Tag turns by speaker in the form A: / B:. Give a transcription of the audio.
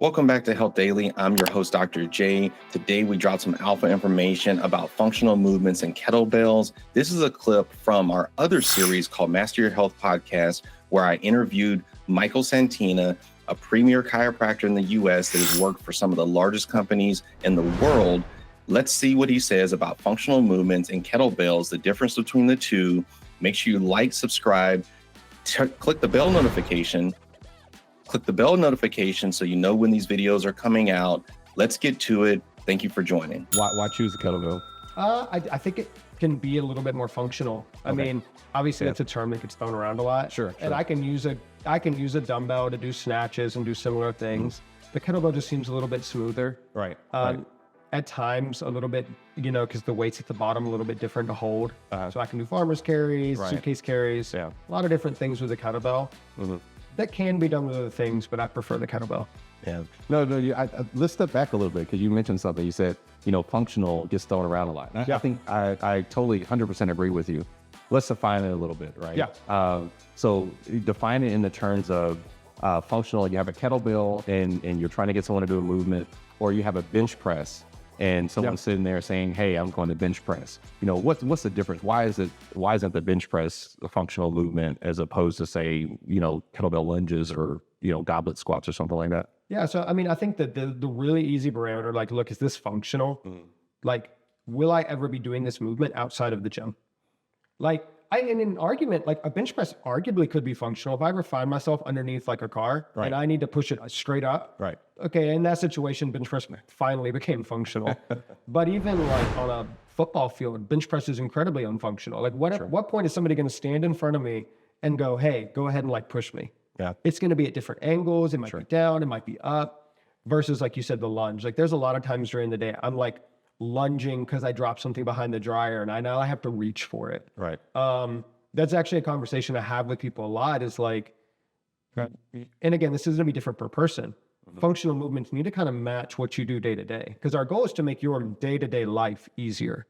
A: Welcome back to Health Daily. I'm your host, Dr. J. Today, we dropped some alpha information about functional movements and kettlebells. This is a clip from our other series called Master Your Health Podcast, where I interviewed Michael Santina, a premier chiropractor in the U.S. that has worked for some of the largest companies in the world. Let's see what he says about functional movements and kettlebells, the difference between the two. Make sure you like, subscribe, click the bell notification. Click the bell notification so you know when these videos are coming out. Let's get to it. Thank you for joining.
B: Why choose the kettlebell?
C: I think it can be a little bit more functional. I mean, obviously that's a term that gets thrown around a lot.
B: Sure.
C: And I can use a dumbbell to do snatches and do similar things. The kettlebell just seems a little bit smoother.
B: Right.
C: At times a little bit, because the weight's at the bottom a little bit different to hold. So I can do farmer's carries, suitcase carries, a lot of different things with the kettlebell. That can be done with other things, but I prefer the kettlebell.
B: Yeah. No. Let's step back a little bit because you mentioned something. You said, functional gets thrown around a lot. I think I totally 100% agree with you. Let's define it a little bit, right?
C: Yeah.
B: So define it in the terms of functional. You have a kettlebell and you're trying to get someone to do a movement, or you have a bench press and someone's sitting there saying, "Hey, I'm going to bench press." What's the difference? Why isn't the bench press a functional movement as opposed to say, kettlebell lunges or, goblet squats or something like that?
C: Yeah. So, I think that the really easy parameter, look, is this functional? Will I ever be doing this movement outside of the gym? In an argument, a bench press arguably could be functional. If I ever find myself underneath a car and I need to push it straight up.
B: Right.
C: Okay. In that situation, bench press finally became functional. But even on a football field, bench press is incredibly unfunctional. What point is somebody going to stand in front of me and go, "Hey, go ahead and push me"?
B: Yeah.
C: It's going to be at different angles. It might be down, it might be up, versus like you said, the lunge. There's a lot of times during the day, I'm lunging because I dropped something behind the dryer and I have to reach for it.
B: Right.
C: That's actually a conversation I have with people a lot is and again, this is going to be different per person. Functional movements need to kind of match what you do day to day, because our goal is to make your day-to-day life easier.